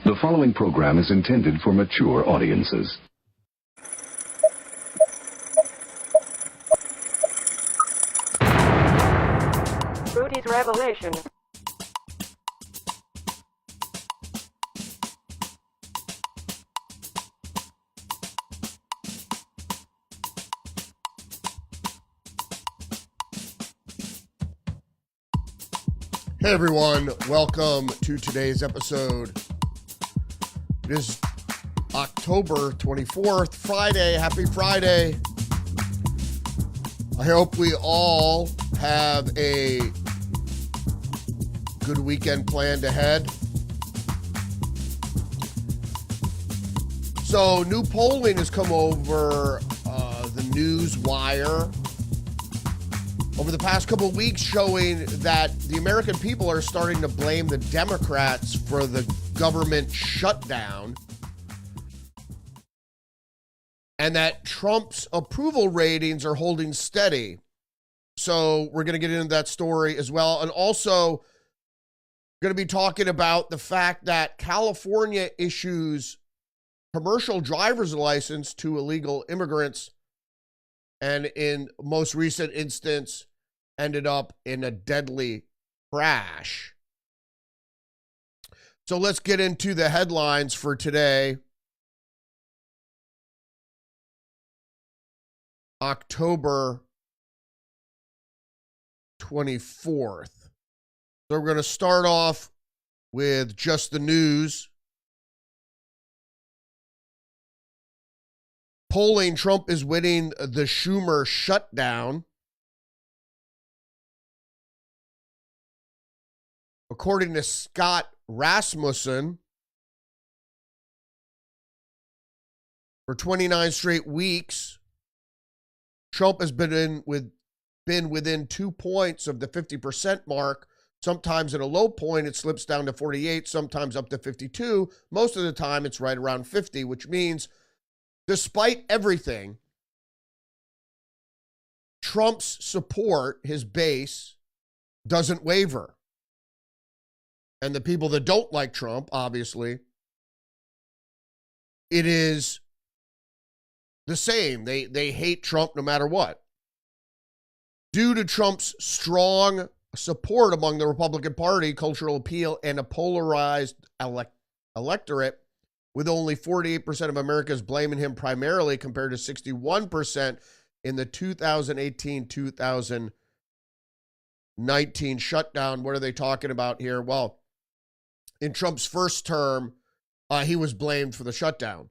The following program is intended for mature audiences. Rudy's Revelation. Hey everyone, welcome to today's episode. It is October 24th, Friday. Happy Friday. I hope we all have a good weekend planned ahead. So, new polling has come over the news wire over the past couple of weeks, showing that the American people are starting to blame the Democrats for the government shutdown, and that Trump's approval ratings are holding steady. So we're going to get into that story as well. And also going to be talking about the fact that California issues commercial driver's license to illegal immigrants, and in most recent instance ended up in a deadly crash. So let's get into the headlines for today, October 24th. So we're going to start off with just the news. Polling, Trump is winning the Schumer shutdown. According to Scott Rasmussen, for 29 straight weeks, Trump has been within 2 points of the 50% mark. Sometimes at a low point, it slips down to 48, sometimes up to 52. Most of the time, it's right around 50, which means despite everything, Trump's support, his base, doesn't waver. And the people that don't like Trump, obviously, it is the same. They hate Trump no matter what. Due to Trump's strong support among the Republican Party, cultural appeal, and a polarized electorate, with only 48% of Americans blaming him primarily compared to 61% in the 2018-2019 shutdown. What are they talking about here? Well, in Trump's first term, he was blamed for the shutdown.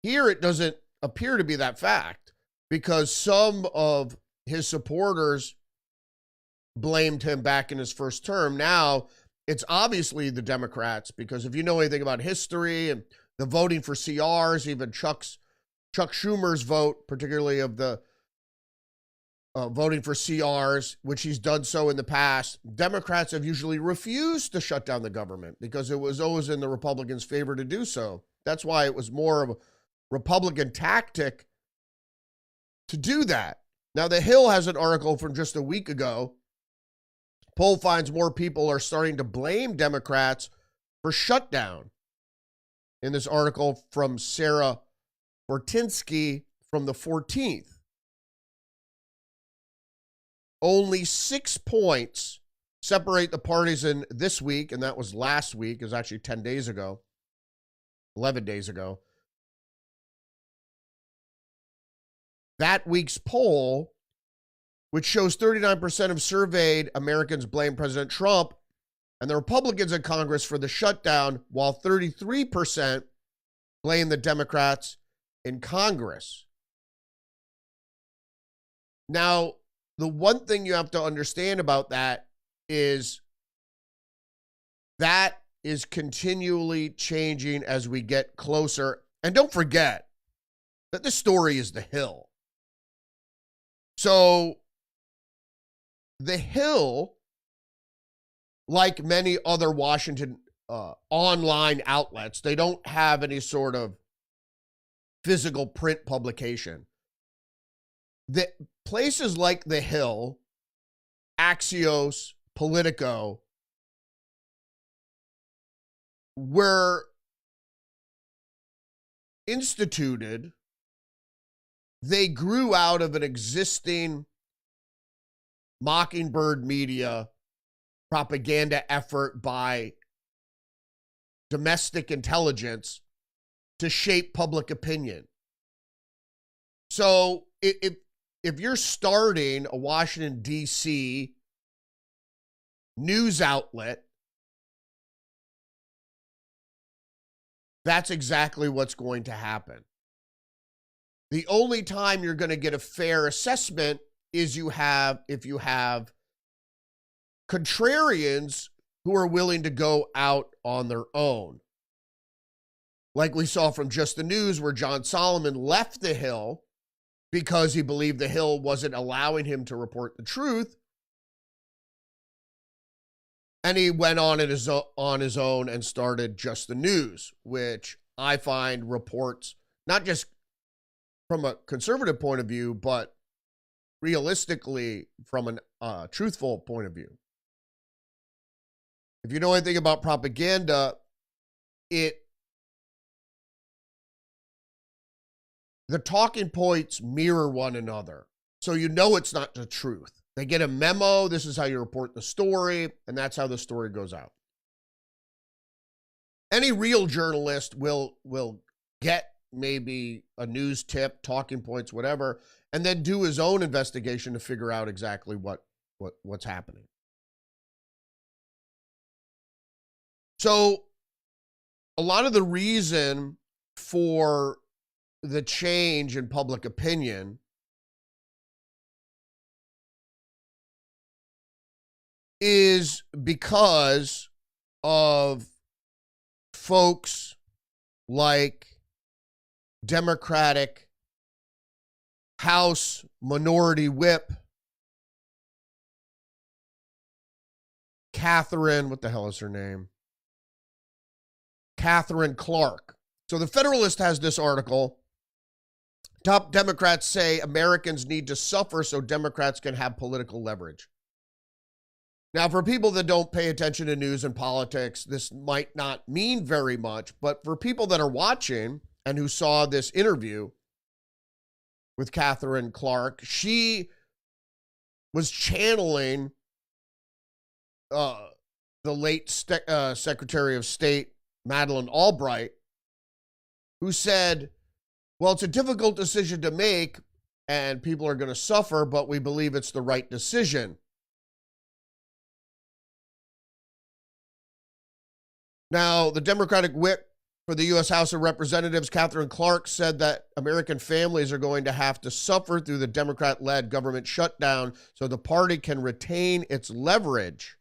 Here, it doesn't appear to be that fact, because some of his supporters blamed him back in his first term. Now, it's obviously the Democrats, because if you know anything about history and the voting for CRs, even Chuck Schumer's vote, particularly of the voting for CRs, which he's done so in the past, Democrats have usually refused to shut down the government because it was always in the Republicans' favor to do so. That's why it was more of a Republican tactic to do that. Now, The Hill has an article from just a week ago. Poll finds more people are starting to blame Democrats for shutdown. In this article from Sarah Bortinsky from the 14th. Only 6 points separate the parties in this week, and that was last week. It was actually 10 days ago, 11 days ago. That week's poll, which shows 39% of surveyed Americans blame President Trump and the Republicans in Congress for the shutdown, while 33% blame the Democrats in Congress. Now, the one thing you have to understand about that is continually changing as we get closer. And don't forget that this story is The Hill. So, The Hill, like many other Washington online outlets, they don't have any sort of physical print publication. The places like The Hill, Axios, Politico, were instituted, they grew out of an existing Mockingbird media propaganda effort by domestic intelligence to shape public opinion. So if you're starting a Washington, D.C. news outlet, that's exactly what's going to happen. The only time you're going to get a fair assessment is if you have contrarians who are willing to go out on their own. Like we saw from Just the News, where John Solomon left the Hill because he believed the Hill wasn't allowing him to report the truth. And he went on his own and started Just the News, which I find reports not just from a conservative point of view, but realistically from a truthful point of view. If you know anything about propaganda, the talking points mirror one another. So you know it's not the truth. They get a memo, this is how you report the story, and that's how the story goes out. Any real journalist will get maybe a news tip, talking points, whatever, and then do his own investigation to figure out exactly what's happening. So a lot of the reason for the change in public opinion is because of folks like Democratic House Minority Whip Catherine, what the hell is her name? Catherine Clark. So the Federalist has this article. Top Democrats say Americans need to suffer so Democrats can have political leverage. Now, for people that don't pay attention to news and politics, this might not mean very much, but for people that are watching and who saw this interview with Catherine Clark, she was channeling the late Secretary of State, Madeleine Albright, who said, well, it's a difficult decision to make and people are going to suffer, but we believe it's the right decision. Now, the Democratic whip for the U.S. House of Representatives, Catherine Clark, said that American families are going to have to suffer through the Democrat-led government shutdown so the party can retain its leverage.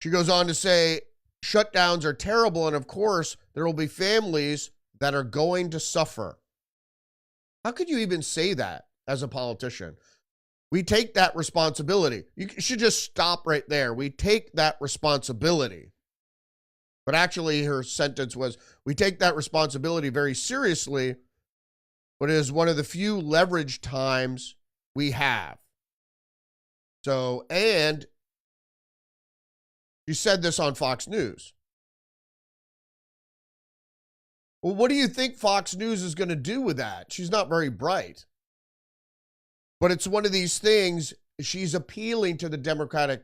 She goes on to say, shutdowns are terrible, and of course, there will be families that are going to suffer. How could you even say that as a politician? We take that responsibility. You should just stop right there. We take that responsibility. But actually, her sentence was, we take that responsibility very seriously, but it is one of the few leverage times we have. So, and she said this on Fox News. Well, what do you think Fox News is going to do with that? She's not very bright. But it's one of these things, she's appealing to the Democratic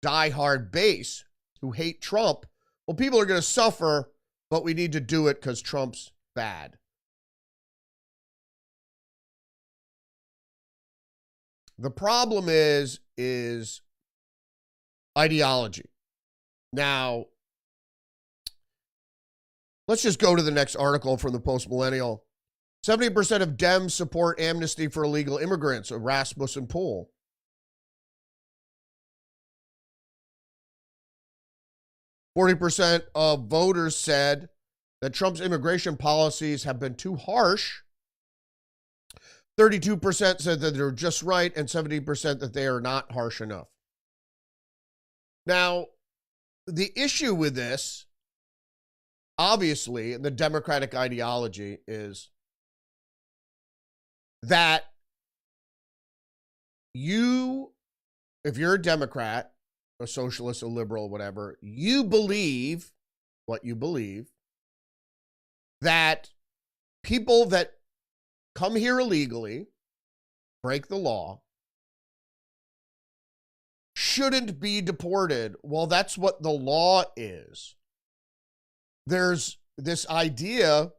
diehard base who hate Trump. Well, people are going to suffer, but we need to do it because Trump's bad. The problem is ideology. Now, let's just go to the next article from the Post-Millennial. 70% of Dems support amnesty for illegal immigrants, a Rasmussen poll. %40 of voters said that Trump's immigration policies have been too harsh. 32% said that they're just right, and 70% that they are not harsh enough. Now, the issue with this, obviously, the Democratic ideology is that you, if you're a Democrat, a socialist, a liberal, whatever, you believe what you believe, that people that come here illegally, break the law, shouldn't be deported. Well, that's what the law is. There's this idea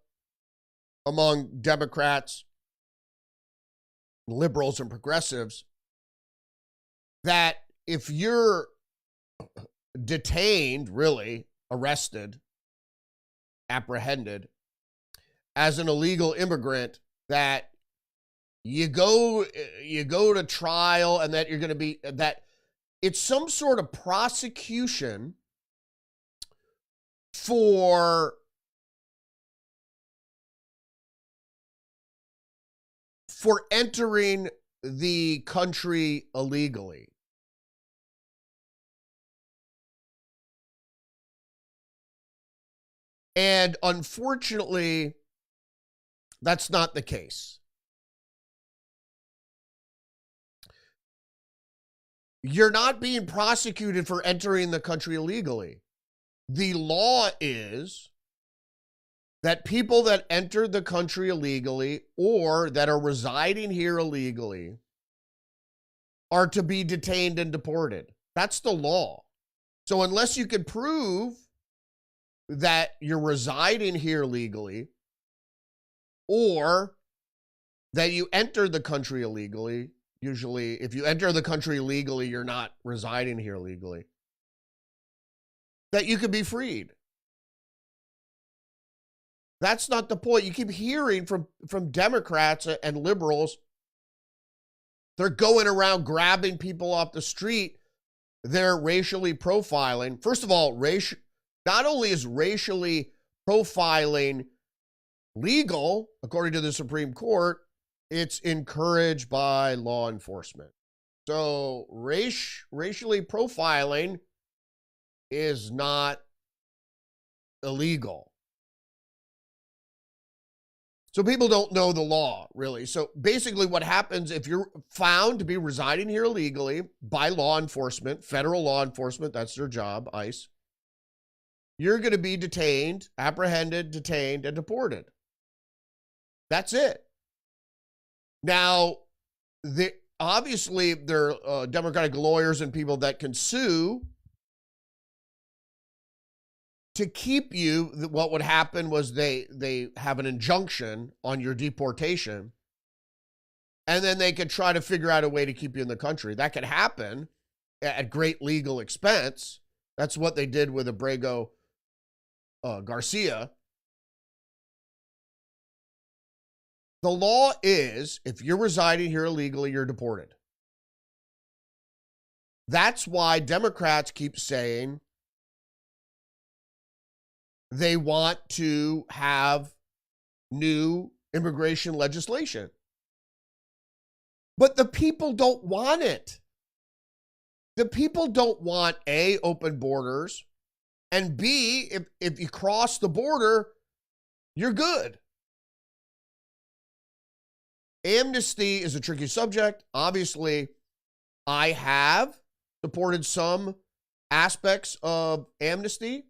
among Democrats, liberals, and progressives that if you're detained, really arrested, apprehended as an illegal immigrant, that you go to trial and that you're going to be, that it's some sort of prosecution for entering the country illegally. And unfortunately, that's not the case. You're not being prosecuted for entering the country illegally. The law is that people that entered the country illegally or that are residing here illegally are to be detained and deported. That's the law. So unless you can prove that you're residing here legally or that you entered the country illegally, usually if you enter the country legally, you're not residing here legally, that you could be freed. That's not the point. You keep hearing from Democrats and liberals, they're going around grabbing people off the street. They're racially profiling. First of all, not only is racially profiling legal, according to the Supreme Court, it's encouraged by law enforcement. So racially profiling is not illegal. So people don't know the law, really. So basically what happens if you're found to be residing here illegally by law enforcement, federal law enforcement, that's their job, ICE, you're going to be detained, apprehended, detained, and deported. That's it. Now, obviously, there are Democratic lawyers and people that can sue to keep you. What would happen was they have an injunction on your deportation, and then they could try to figure out a way to keep you in the country. That could happen at great legal expense. That's what they did with Abrego Garcia. The law is, if you're residing here illegally, you're deported. That's why Democrats keep saying they want to have new immigration legislation. But the people don't want it. The people don't want A, open borders, and B, if you cross the border, you're good. Amnesty is a tricky subject. Obviously, I have supported some aspects of amnesty,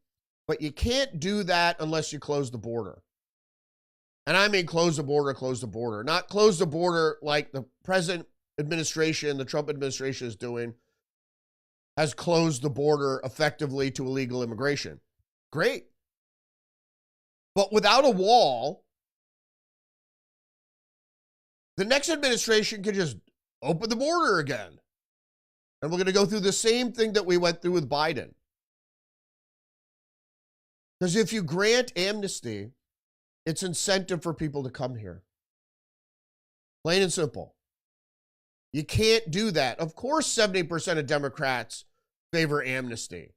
but you can't do that unless you close the border. And I mean close the border. Not close the border like the present administration, the Trump administration is doing, has closed the border effectively to illegal immigration. Great. But without a wall, the next administration can just open the border again. And we're going to go through the same thing that we went through with Biden. Because if you grant amnesty, it's incentive for people to come here. Plain and simple. You can't do that. Of course, 70% of Democrats favor amnesty.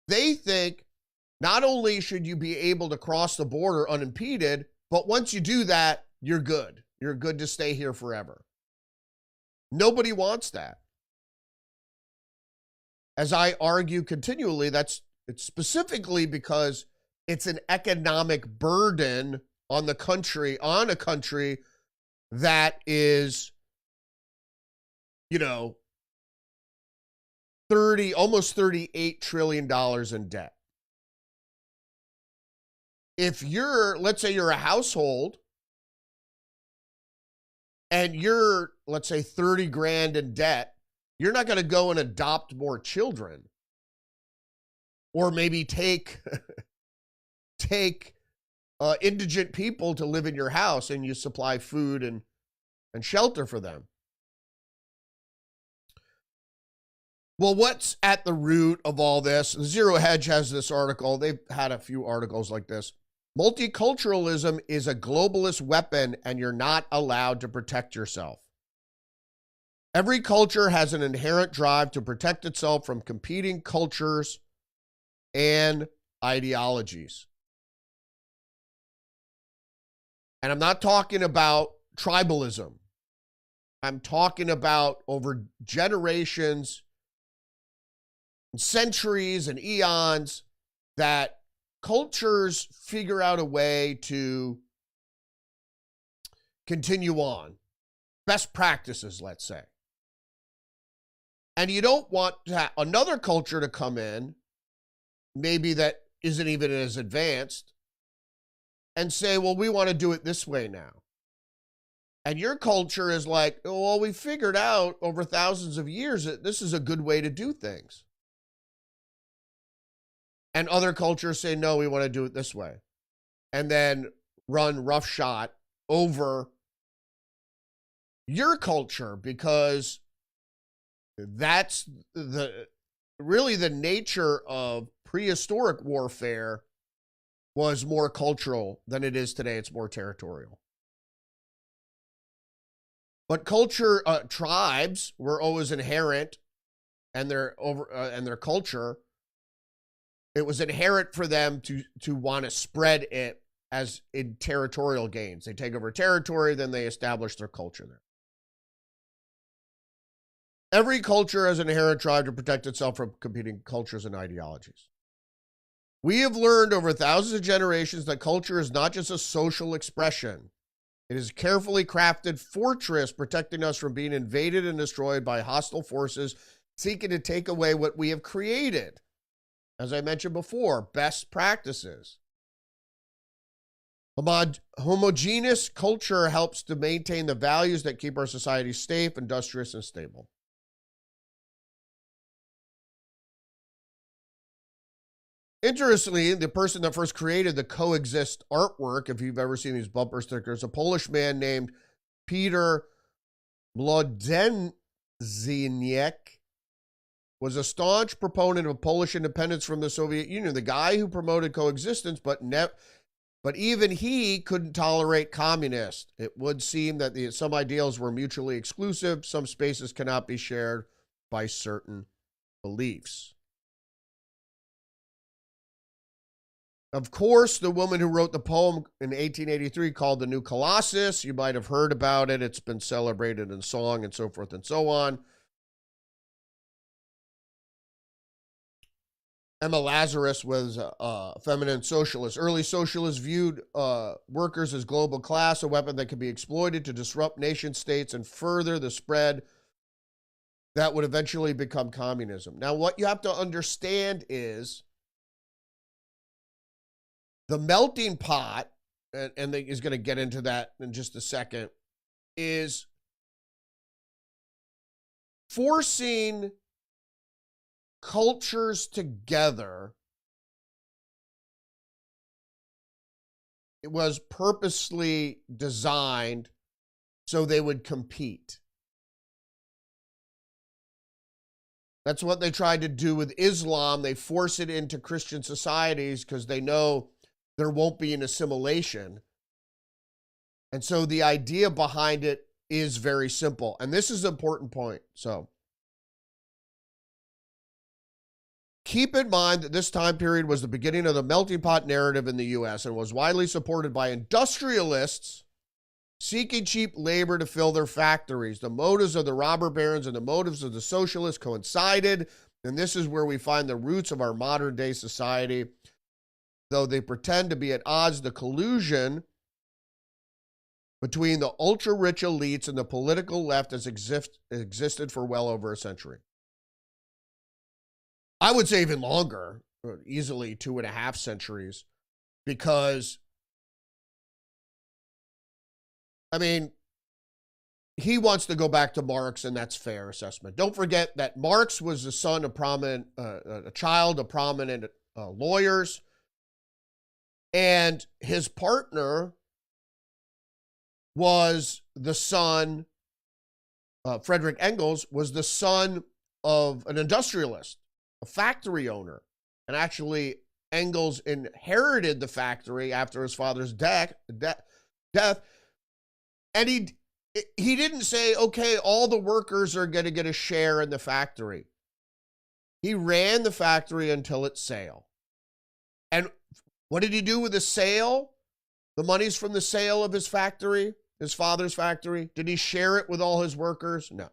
They think not only should you be able to cross the border unimpeded, but once you do that, you're good. You're good to stay here forever. Nobody wants that. As I argue continually, it's specifically because it's an economic burden on the country, on a country that is, almost $38 trillion in debt. if you're, let's say you're a household and you're, let's say 30 grand in debt, you're not going to go and adopt more children or maybe take indigent people to live in your house and you supply food and shelter for them. Well, what's at the root of all this? Zero Hedge has this article. They've had a few articles like this. Multiculturalism is a globalist weapon, and you're not allowed to protect yourself. Every culture has an inherent drive to protect itself from competing cultures and ideologies. And I'm not talking about tribalism. I'm talking about over generations, centuries, and eons that cultures figure out a way to continue on. Best practices, let's say. And you don't want another culture to come in, maybe that isn't even as advanced, and say, well, we want to do it this way now. And your culture is like, oh, well, we figured out over thousands of years that this is a good way to do things. And other cultures say, no, we want to do it this way. And then run roughshod over your culture, because that's really the nature of prehistoric warfare was more cultural than it is today. It's more territorial. But culture, tribes were always inherent, and their culture, it was inherent for them to want to spread it as in territorial gains. They take over territory, then they establish their culture there. Every culture has an inherent drive to protect itself from competing cultures and ideologies. We have learned over thousands of generations that culture is not just a social expression. It is a carefully crafted fortress protecting us from being invaded and destroyed by hostile forces seeking to take away what we have created. As I mentioned before, best practices. Homogeneous culture helps to maintain the values that keep our society safe, industrious, and stable. Interestingly, the person that first created the coexist artwork, if you've ever seen these bumper stickers, a Polish man named Peter Młodzeniec, was a staunch proponent of Polish independence from the Soviet Union. The guy who promoted coexistence, but even he couldn't tolerate communists. It would seem that some ideals were mutually exclusive. Some spaces cannot be shared by certain beliefs. Of course, the woman who wrote the poem in 1883 called The New Colossus, you might have heard about it. It's been celebrated in song and so forth and so on. Emma Lazarus was a feminine socialist. Early socialists viewed workers as global class, a weapon that could be exploited to disrupt nation states and further the spread that would eventually become communism. Now, what you have to understand is the melting pot, and he's going to get into that in just a second, is forcing cultures together. It was purposely designed so they would compete. That's what they tried to do with Islam. They force it into Christian societies because they know there won't be an assimilation. And so the idea behind it is very simple. And this is an important point. So keep in mind that this time period was the beginning of the melting pot narrative in the U.S. and was widely supported by industrialists seeking cheap labor to fill their factories. The motives of the robber barons and the motives of the socialists coincided, and this is where we find the roots of our modern day society. Though they pretend to be at odds, the collusion between the ultra-rich elites and the political left has existed for well over a century. I would say even longer, easily 2.5 centuries. because, I mean, he wants to go back to Marx, and that's fair assessment. Don't forget that Marx was the son of a child of prominent lawyers, and his partner was the son, Frederick Engels was the son of an industrialist, a factory owner. And actually, Engels inherited the factory after his father's death. And he didn't say, okay, all the workers are going to get a share in the factory. He ran the factory until its sale. And what did he do with the sale? The monies from the sale of his factory, his father's factory, did he share it with all his workers? No.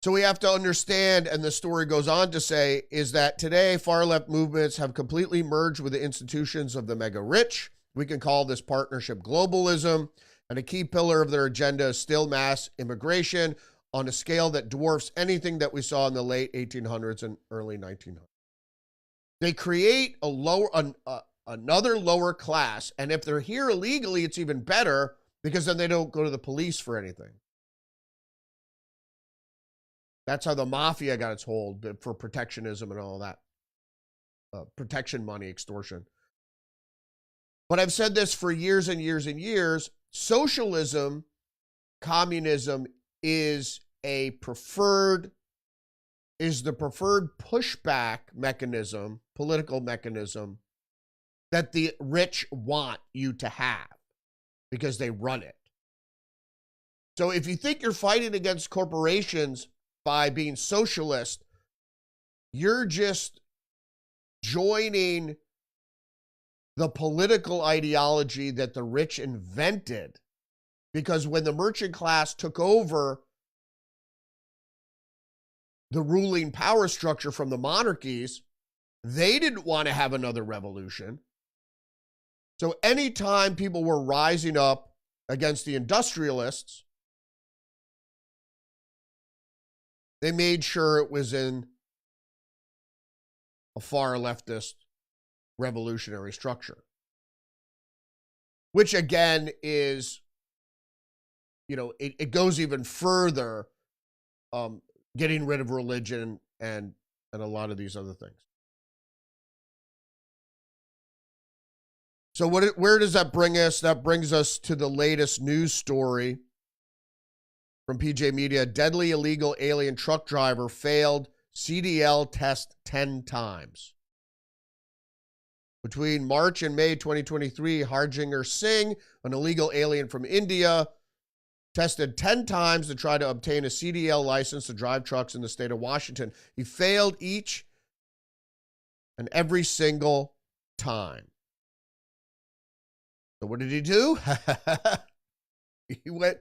So we have to understand, and the story goes on to say, is that today far-left movements have completely merged with the institutions of the mega-rich. We can call this partnership globalism, and a key pillar of their agenda is still mass immigration on a scale that dwarfs anything that we saw in the late 1800s and early 1900s. They create another lower class, and if they're here illegally, it's even better because then they don't go to the police for anything. That's how the mafia got its hold for protectionism and all that. Protection money, extortion. But I've said this for years and years and years. Socialism, communism is the preferred pushback mechanism, political mechanism that the rich want you to have because they run it. So if you think you're fighting against corporations by being socialist, you're just joining the political ideology that the rich invented. Because when the merchant class took over the ruling power structure from the monarchies, they didn't want to have another revolution. So anytime people were rising up against the industrialists, they made sure it was in a far leftist revolutionary structure. Which again is, it goes even further, getting rid of religion and a lot of these other things. So where does that bring us? That brings us to the latest news story from PJ Media. Deadly illegal alien truck driver failed CDL test 10 times. Between March and May 2023, Harjinder Singh, an illegal alien from India, tested 10 times to try to obtain a CDL license to drive trucks in the state of Washington. He failed each and every single time. So what did he do? He went...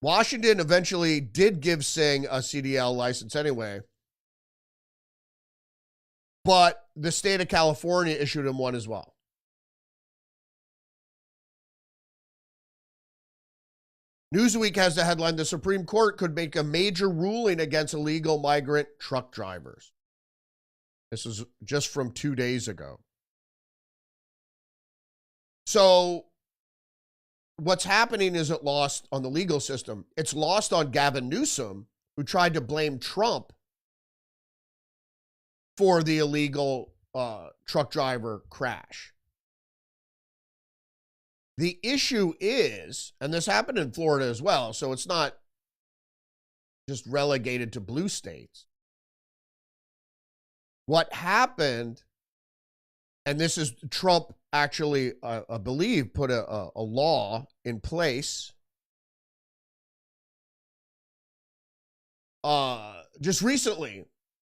Washington eventually did give Singh a CDL license anyway, but the state of California issued him one as well. Newsweek has the headline, the Supreme Court could make a major ruling against illegal migrant truck drivers. This is just from 2 days ago. So what's happening isn't lost on the legal system. It's lost on Gavin Newsom, who tried to blame Trump for the illegal truck driver crash. The issue is, and this happened in Florida as well, so it's not just relegated to blue states. What happened, and this is Trump actually, I believe, put a law in place just recently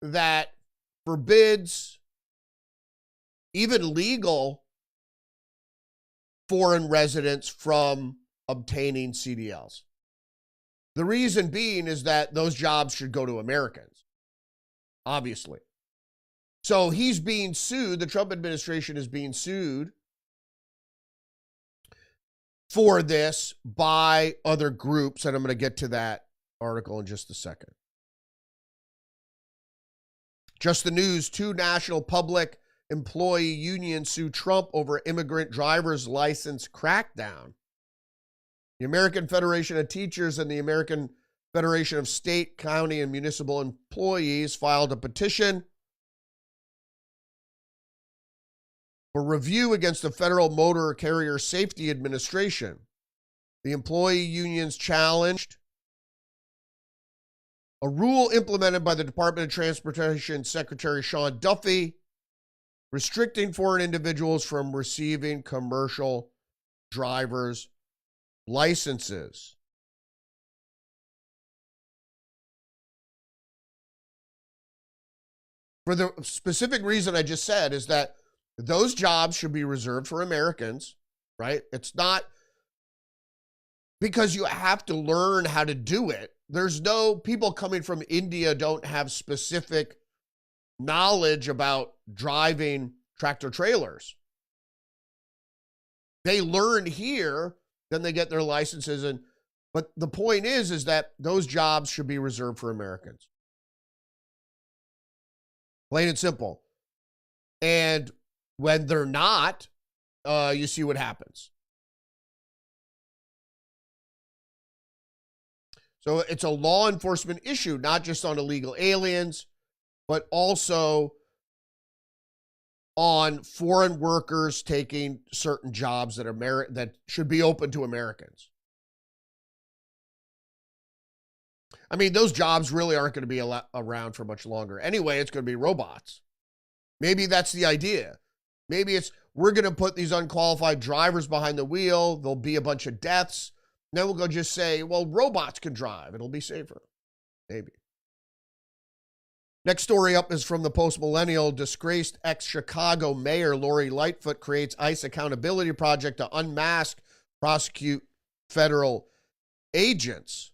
that forbids even legal foreign residents from obtaining CDLs. The reason being is that those jobs should go to Americans, obviously. So he's being sued. The Trump administration is being sued for this by other groups, and I'm going to get to that article in just a second. Just the news, 2 national public employee unions sue Trump over immigrant driver's license crackdown. The American Federation of Teachers and the American Federation of State, County, and Municipal Employees filed a petition for review against the Federal Motor Carrier Safety Administration. The employee unions challenged a rule implemented by the Department of Transportation Secretary Sean Duffy, restricting foreign individuals from receiving commercial driver's licenses. For the specific reason I just said is that those jobs should be reserved for Americans, right? It's not because you have to learn how to do it. There's no people coming from India don't have specific knowledge about driving tractor trailers. They learn here, then they get their licenses. But the point is that those jobs should be reserved for Americans. Plain and simple. And when they're not, you see what happens. So it's a law enforcement issue, not just on illegal aliens, but also on foreign workers taking certain jobs that should be open to Americans. I mean, those jobs really aren't going to be around for much longer. Anyway, it's going to be robots. Maybe that's the idea. Maybe it's we're going to put these unqualified drivers behind the wheel. There'll be a bunch of deaths. Then we'll go just say, well, robots can drive. It'll be safer. Maybe. Next story up is from the Post-Millennial. Disgraced ex-Chicago Mayor Lori Lightfoot creates ICE accountability project to unmask, prosecute federal agents.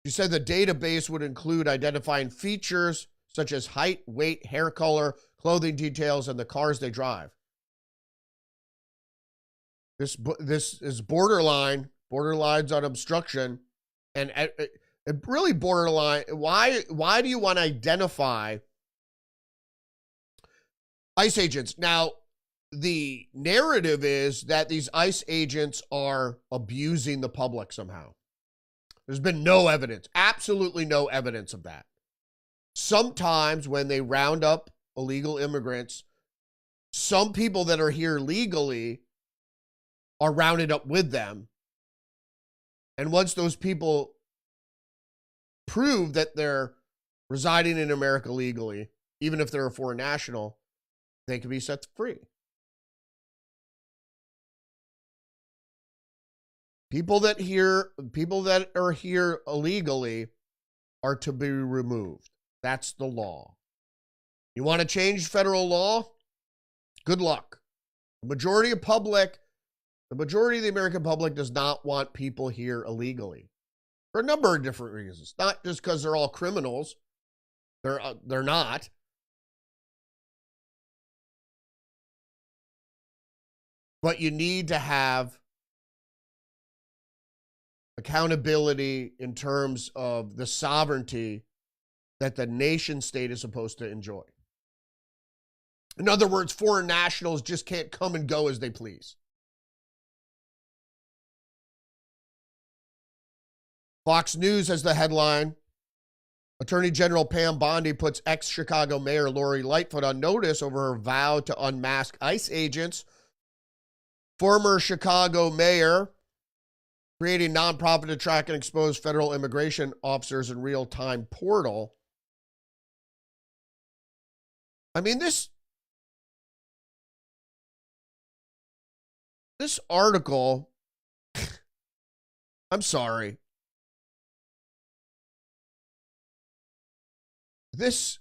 She said the database would include identifying features such as height, weight, hair color, clothing details, and the cars they drive. This is borderlines on obstruction, and it really borderline. Why do you want to identify ICE agents? Now, the narrative is that these ICE agents are abusing the public somehow. There's been no evidence, absolutely no evidence of that. Sometimes when they round up illegal immigrants, some people that are here legally are rounded up with them. And once those people prove that they're residing in America legally, even if they're a foreign national, they can be set free. People that are here illegally are to be removed. That's the law. You want to change federal law? Good luck. The majority of the American public does not want people here illegally for a number of different reasons. Not just because they're all criminals. They're not. But you need to have accountability in terms of the sovereignty that the nation state is supposed to enjoy. In other words, foreign nationals just can't come and go as they please. Fox News has the headline, Attorney General Pam Bondi puts ex-Chicago Mayor Lori Lightfoot on notice over her vow to unmask ICE agents. Former Chicago mayor creating nonprofit to track and expose federal immigration officers in real-time portal. I mean, this article, I'm sorry. This,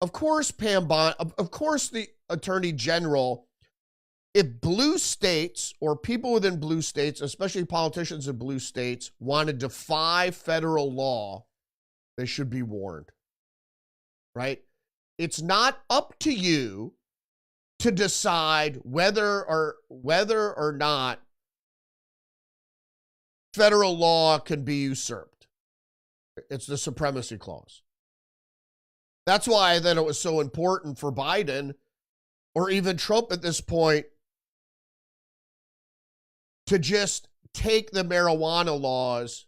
of course, of course, the Attorney General, if blue states or people within blue states, especially politicians in blue states, want to defy federal law, they should be warned, right? It's not up to you to decide whether or not federal law can be usurped. It's the supremacy clause. That's why then it was so important for Biden or even Trump at this point to just take the marijuana laws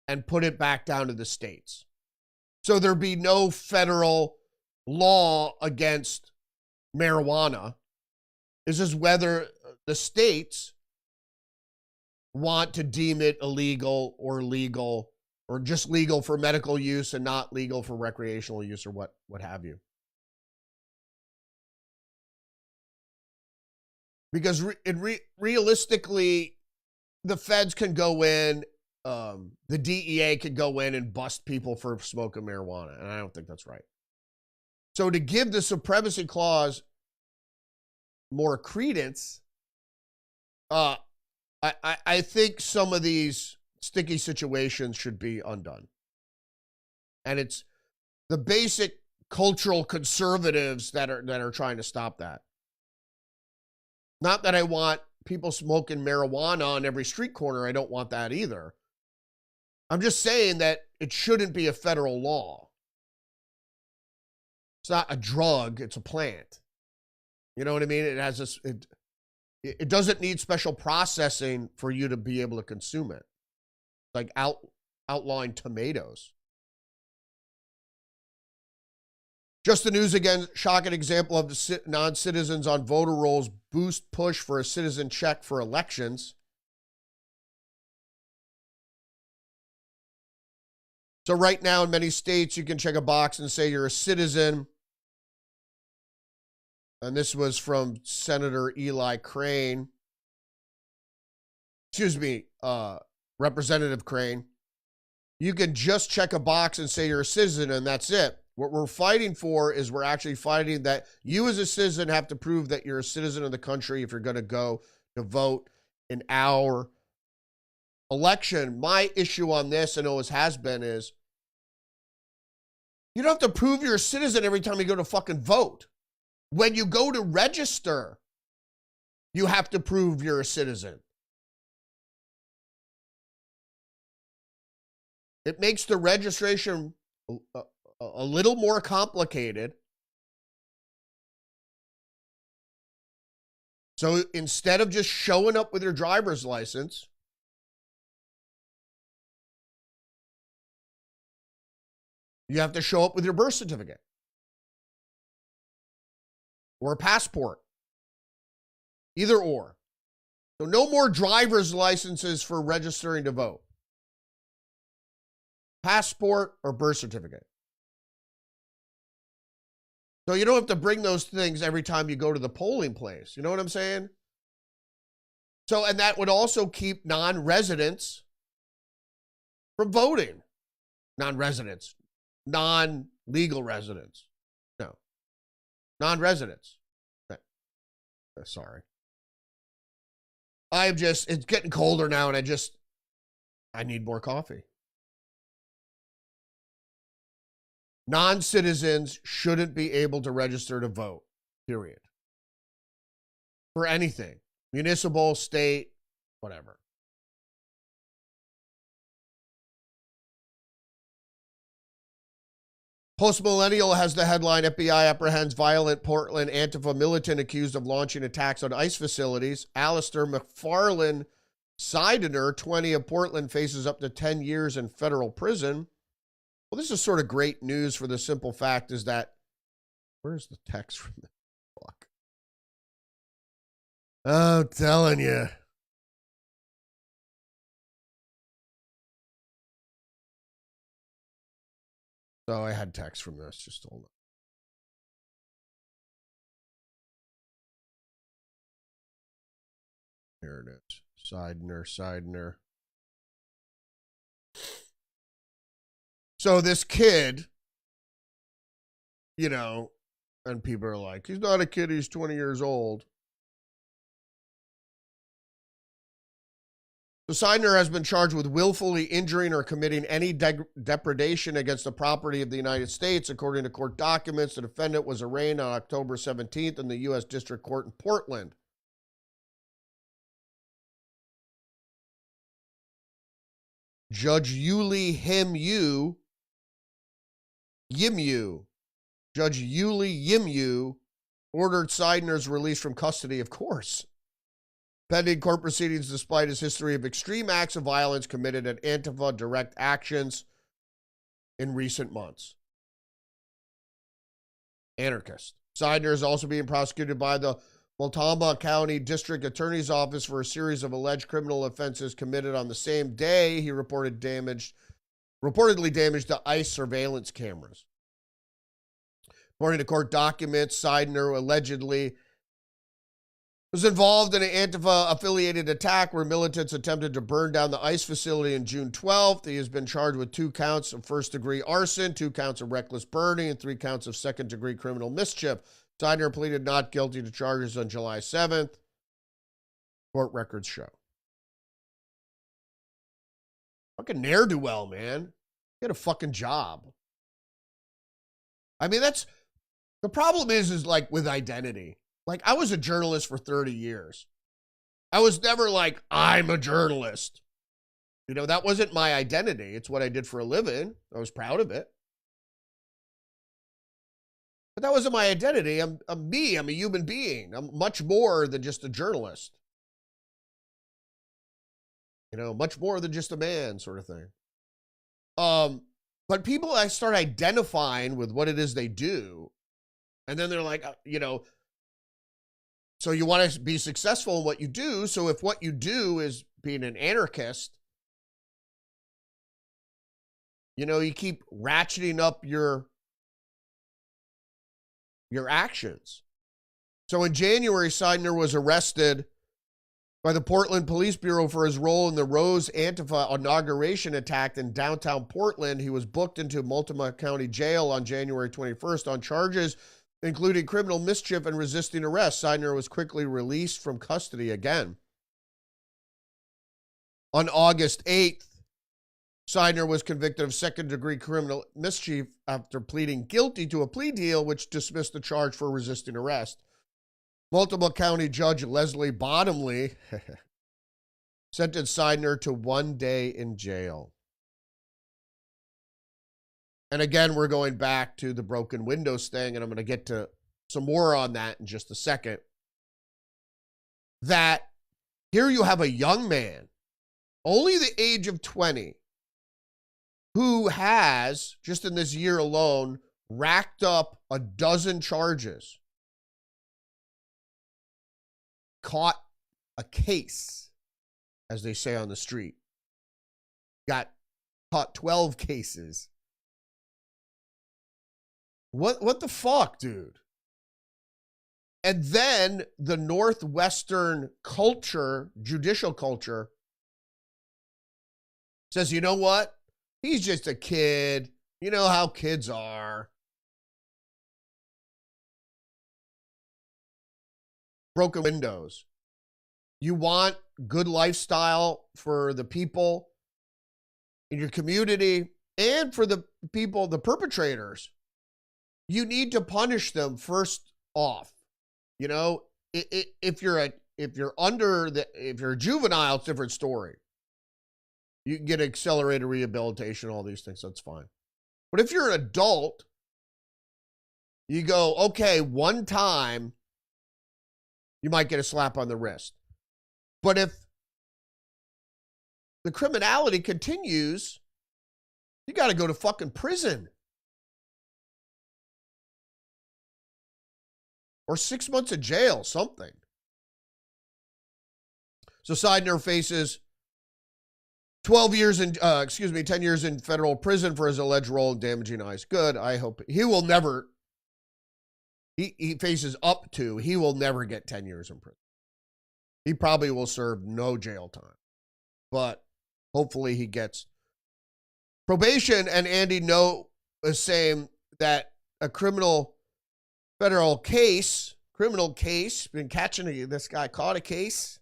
and put it back down to the states. So there'd be no federal law against marijuana. It's just whether the states want to deem it illegal or legal, or just legal for medical use and not legal for recreational use or what have you. Because realistically, the feds can go in, the DEA could go in and bust people for smoking marijuana, and I don't think that's right. So to give the supremacy clause more credence, I think some of these sticky situations should be undone. And it's the basic cultural conservatives that are trying to stop that. Not that I want people smoking marijuana on every street corner. I don't want that either. I'm just saying that it shouldn't be a federal law. It's not a drug, it's a plant. You know what I mean? It has this, it doesn't need special processing for you to be able to consume it. Like outlawing tomatoes. Just the news again, shocking example of the non-citizens on voter rolls boost push for a citizen check for elections. So right now in many states, you can check a box and say you're a citizen. And this was from Senator Eli Crane. Excuse me, Representative Crane. You can just check a box and say you're a citizen and that's it. What we're fighting for is we're actually fighting that you as a citizen have to prove that you're a citizen of the country if you're going to go to vote in our election. My issue on this, and always has been, is you don't have to prove you're a citizen every time you go to fucking vote. When you go to register, you have to prove you're a citizen. It makes the registration a little more complicated. So instead of just showing up with your driver's license, you have to show up with your birth certificate or a passport, either or. So no more driver's licenses for registering to vote. Passport or birth certificate. So you don't have to bring those things every time you go to the polling place. You know what I'm saying? So, and that would also keep non-residents from voting. Non-residents. Non-legal residents. No. Non-residents. Sorry. it's getting colder now and I need more coffee. Non-citizens shouldn't be able to register to vote, period. For anything. Municipal, state, whatever. Postmillennial has the headline, FBI apprehends violent Portland Antifa militant accused of launching attacks on ICE facilities. Alistair McFarlane Sidener, 20 of Portland, faces up to 10 years in federal prison. Well, this is sort of great news for the simple fact is that, where's the text from the fuck? Oh, I'm telling you. So I had text from this, just hold on. Here it is. Sidener. So this kid, you know, and people are like, he's not a kid, he's 20 years old. So Sidener has been charged with willfully injuring or committing any depredation against the property of the United States. According to court documents, the defendant was arraigned on October 17th in the U.S. District Court in Portland. Judge Yuli Yimyu Judge Yuli Yimyu ordered Seidner's release from custody, of course, pending court proceedings despite his history of extreme acts of violence committed at Antifa direct actions in recent months. Anarchist. Seidner is also being prosecuted by the Multnomah County District Attorney's Office for a series of alleged criminal offenses committed on the same day he reportedly damaged the ICE surveillance cameras. According to court documents, Seidner allegedly was involved in an Antifa-affiliated attack where militants attempted to burn down the ICE facility on June 12th. He has been charged with 2 counts of first-degree arson, 2 counts of reckless burning, and 3 counts of second-degree criminal mischief. Seidner pleaded not guilty to charges on July 7th. Court records show. Fucking ne'er-do-well, man. Get a fucking job. I mean, that's... The problem is like with identity. Like, I was a journalist for 30 years. I was never like, I'm a journalist. You know, that wasn't my identity. It's what I did for a living. I was proud of it. But that wasn't my identity. I'm me. I'm a human being. I'm much more than just a journalist. You know, much more than just a man, sort of thing. But people start identifying with what it is they do. And then they're like, you know, so you want to be successful in what you do. So if what you do is being an anarchist, you know, you keep ratcheting up your actions. So in January, Seidner was arrested by the Portland Police Bureau for his role in the Rose Antifa inauguration attack in downtown Portland. He was booked into Multnomah County Jail on January 21st on charges including criminal mischief and resisting arrest. Seidner was quickly released from custody again. On August 8th, Seidner was convicted of second-degree criminal mischief after pleading guilty to a plea deal which dismissed the charge for resisting arrest. Multnomah County Judge Leslie Bottomley sentenced Seidner to 1 day in jail. And again, we're going back to the broken windows thing, and I'm going to get to some more on that in just a second. That here you have a young man, only the age of 20, who has, just in this year alone, racked up a dozen charges. Caught a case, as they say on the street. Got caught 12 cases. What the fuck, dude? And then the Northwestern culture, judicial culture, says, you know what? He's just a kid. You know how kids are. Broken windows. You want good lifestyle for the people in your community and for the people, the perpetrators. You need to punish them first off. You know, if you're a juvenile, it's a different story. You can get accelerated rehabilitation, all these things, that's fine. But if you're an adult, you go, okay, one time, you might get a slap on the wrist. But if the criminality continues, you got to go to fucking prison. Or 6 months of jail, something. So Seidner faces 10 years in federal prison for his alleged role in damaging ICE. Good. I hope he will never, he faces up to, he will never get 10 years in prison. He probably will serve no jail time. But hopefully he gets probation. And Andy No is saying that a criminal case, been catching this guy, caught a case,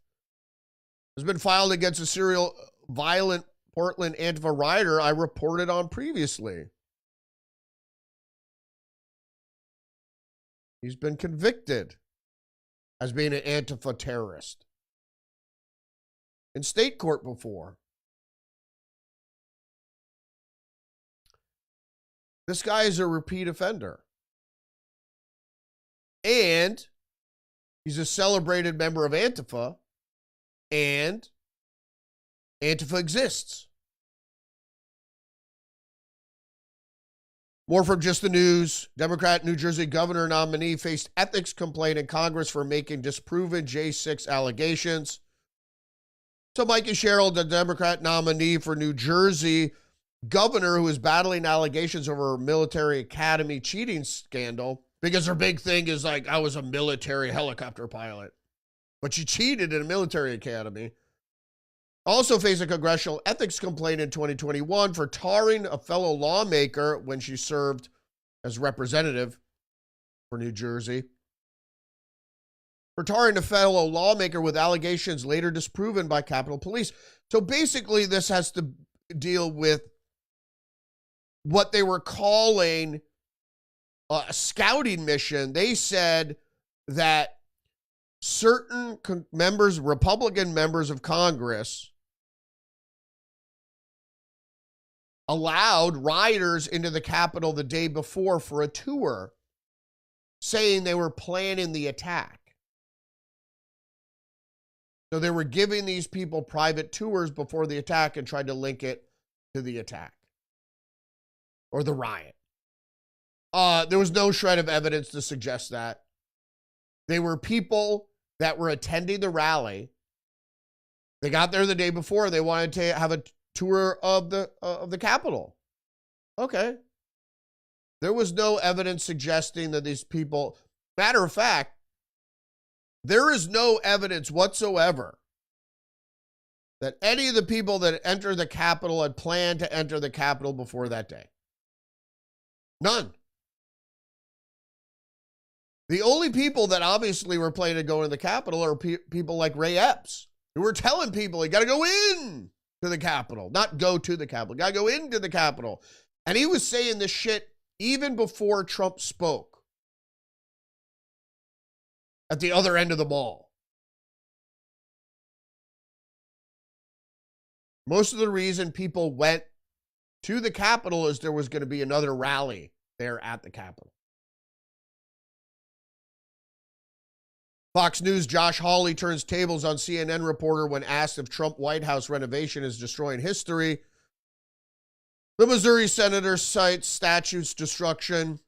has been filed against a serial violent Portland Antifa rioter I reported on previously. He's been convicted as being an Antifa terrorist in state court before. This guy is a repeat offender. And he's a celebrated member of Antifa, and Antifa exists. More from Just the News. Democrat New Jersey governor nominee faced ethics complaint in Congress for making disproven J6 allegations. So Mikey Sherrill, the Democrat nominee for New Jersey governor who is battling allegations over a military academy cheating scandal, because her big thing is like, I was a military helicopter pilot, but she cheated in a military academy. Also faced a congressional ethics complaint in 2021 for tarring a fellow lawmaker when she served as representative for New Jersey. For tarring a fellow lawmaker with allegations later disproven by Capitol Police. So basically, this has to deal with what they were calling a scouting mission. They said that certain Republican members of Congress allowed rioters into the Capitol the day before for a tour, saying they were planning the attack. So they were giving these people private tours before the attack and tried to link it to the attack or the riot. There was no shred of evidence to suggest that. They were people that were attending the rally. They got there the day before. They wanted to have a tour of the Capitol. Okay. There was no evidence suggesting that these people, matter of fact, there is no evidence whatsoever that any of the people that entered the Capitol had planned to enter the Capitol before that day. None. The only people that obviously were planning to go into the Capitol are people like Ray Epps, who were telling people, you got to go in to the Capitol, not go to the Capitol, got to go into the Capitol. And he was saying this shit even before Trump spoke at the other end of the mall. Most of the reason people went to the Capitol is there was going to be another rally there at the Capitol. Fox News' Josh Hawley turns tables on CNN reporter when asked if Trump White House renovation is destroying history. The Missouri senator cites statue destruction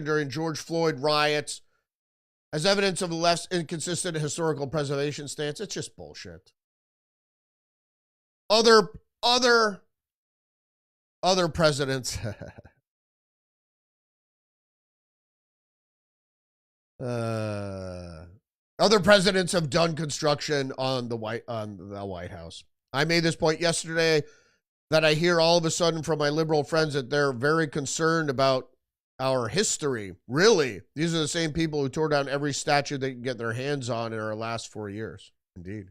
during George Floyd riots as evidence of the left's inconsistent historical preservation stance. It's just bullshit. Other presidents. Other presidents have done construction on the White House. I made this point yesterday that I hear all of a sudden from my liberal friends that they're very concerned about our history. Really? These are the same people who tore down every statue they can get their hands on in our last 4 years. Indeed.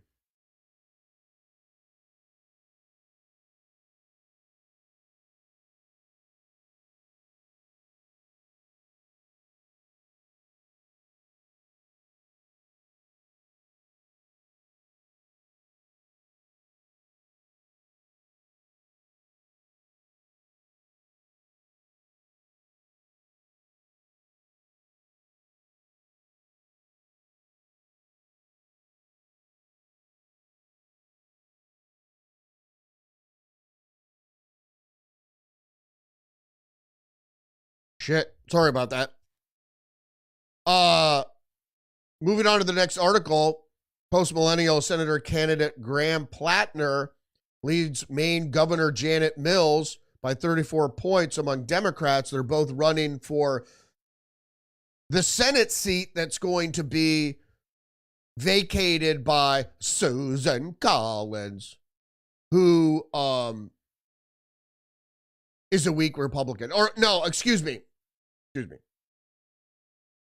Shit. Sorry about that. Moving on to the next article. Post-millennial Senator candidate Graham Plattner leads Maine Governor Janet Mills by 34 points among Democrats. They're both running for the Senate seat that's going to be vacated by Susan Collins, who is a weak Republican. Or no, excuse me.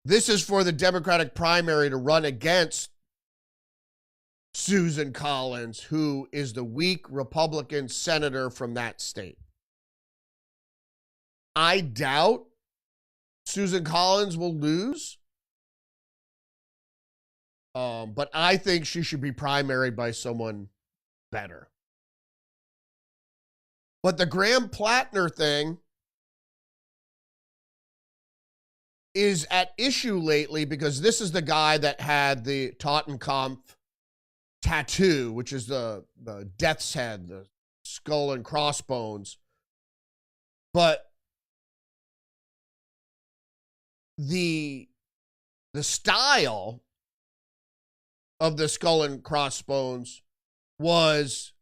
This is for the Democratic primary to run against Susan Collins, who is the weak Republican senator from that state. I doubt Susan Collins will lose, but I think she should be primaried by someone better. But the Graham Plattner thing, is at issue lately because this is the guy that had the Totenkopf tattoo, which is the death's head, the skull and crossbones. But the style of the skull and crossbones was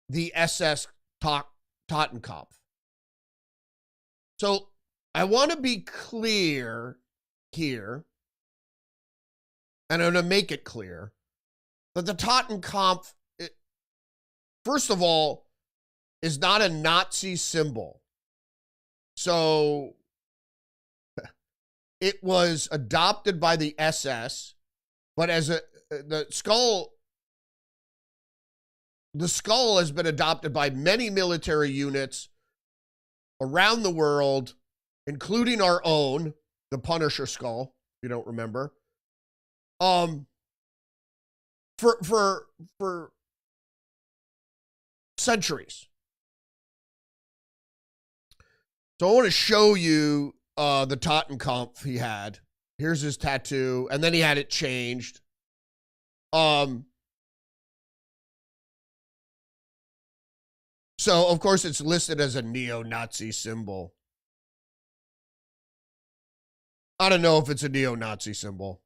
the SS Totenkopf. So I want to be clear here, and I'm going to make it clear, that the Totenkopf, first of all, is not a Nazi symbol. So it was adopted by the SS, but as the skull has been adopted by many military units around the world, including our own, the Punisher skull, if you don't remember. For centuries. So I want to show you the Totenkopf he had. Here's his tattoo, and then he had it changed. So of course it's listed as a neo-Nazi symbol. I don't know if it's a neo-Nazi symbol.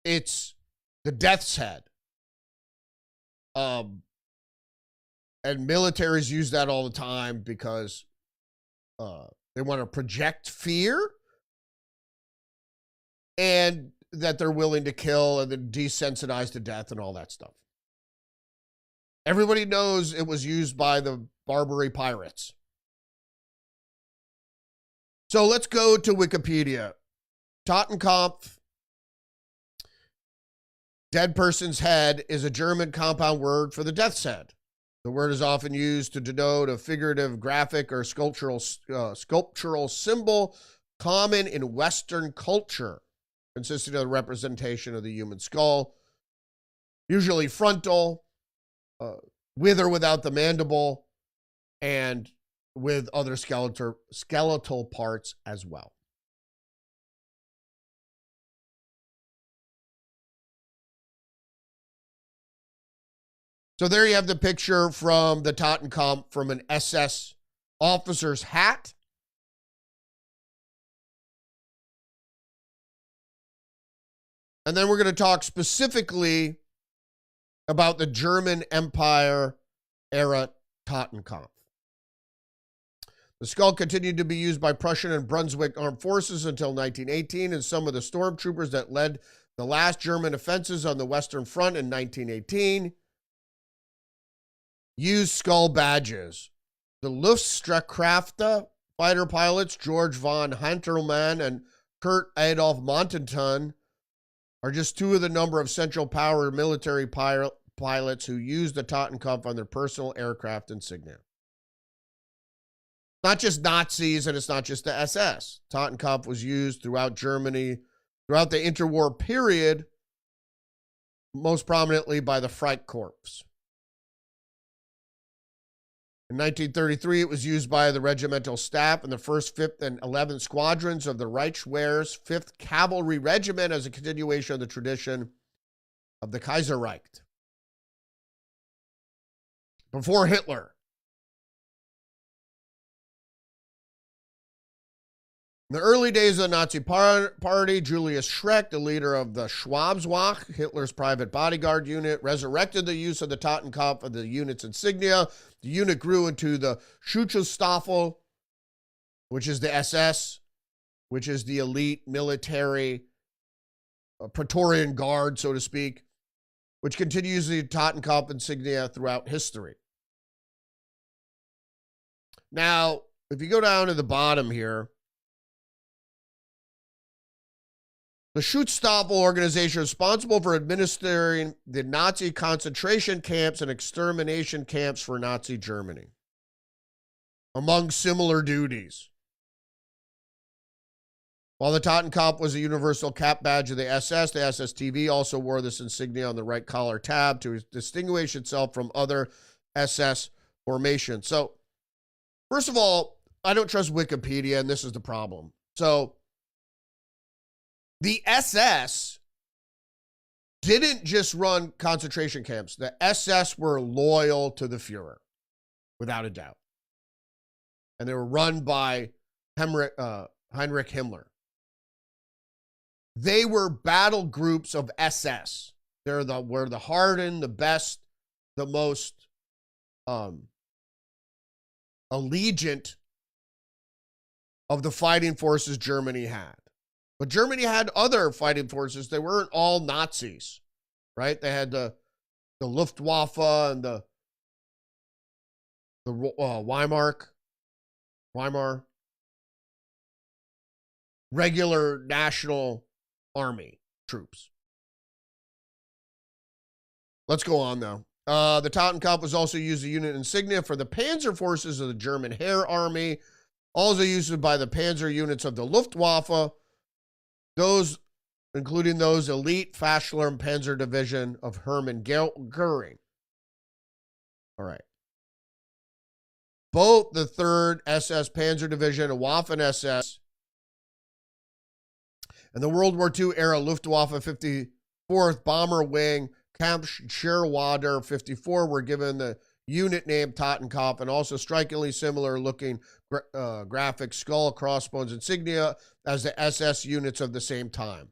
It's the death's head. And militaries use that all the time because they want to project fear and that they're willing to kill and then desensitize to death and all that stuff. Everybody knows it was used by the Barbary pirates. So let's go to Wikipedia. Totenkopf, dead person's head, is a German compound word for the death's head. The word is often used to denote a figurative, graphic, or sculptural symbol common in Western culture, consisting of the representation of the human skull, usually frontal, with or without the mandible, and with other skeletal parts as well. So there you have the picture from the Totenkopf from an SS officer's hat. And then we're going to talk specifically about the German Empire era Totenkopf. The skull continued to be used by Prussian and Brunswick armed forces until 1918, and some of the stormtroopers that led the last German offensives on the Western Front in 1918 used skull badges. The Luftstreitkräfte fighter pilots George von Hintermann and Kurt Adolf Montenton are just two of the number of Central Power military pilots who used the Totenkopf on their personal aircraft insignia. Not just Nazis, and it's not just the SS. Totenkopf was used throughout Germany, throughout the interwar period, most prominently by the Freikorps. In 1933, it was used by the regimental staff in the 1st, 5th, and 11th Squadrons of the Reichswehr's 5th Cavalry Regiment as a continuation of the tradition of the Kaiserreich. Before Hitler. In the early days of the Nazi Party, Julius Schreck, the leader of the Schwabswacht, Hitler's private bodyguard unit, resurrected the use of the Totenkopf of the unit's insignia. The unit grew into the Schutzstaffel, which is the SS, which is the elite military Praetorian Guard, so to speak, which continues the Totenkopf insignia throughout history. Now, if you go down to the bottom here, the Schutzstaffel organization is responsible for administering the Nazi concentration camps and extermination camps for Nazi Germany, among similar duties. While the Totenkopf was a universal cap badge of the SSTV also wore this insignia on the right collar tab to distinguish itself from other SS formations. So, first of all, I don't trust Wikipedia, and this is the problem. So the SS didn't just run concentration camps. The SS were loyal to the Fuhrer, without a doubt. And they were run by Heinrich Himmler. They were battle groups of SS. Were the hardened, the best, the most allegiant of the fighting forces Germany had. But Germany had other fighting forces. They weren't all Nazis, right? They had the Luftwaffe and the Weimar regular national army troops. Let's go on now. The Totenkopf was also used as a unit insignia for the panzer forces of the German Heer Army, also used by the panzer units of the Luftwaffe, those including those elite Faschler Panzer Division of Hermann Goering. All right. Both the 3rd SS Panzer Division and Waffen-SS and the World War II era Luftwaffe 54th Bomber Wing Kampfscharwader 54 were given the unit name Totenkopf, and also strikingly similar looking graphic skull, crossbones insignia as the SS units of the same time.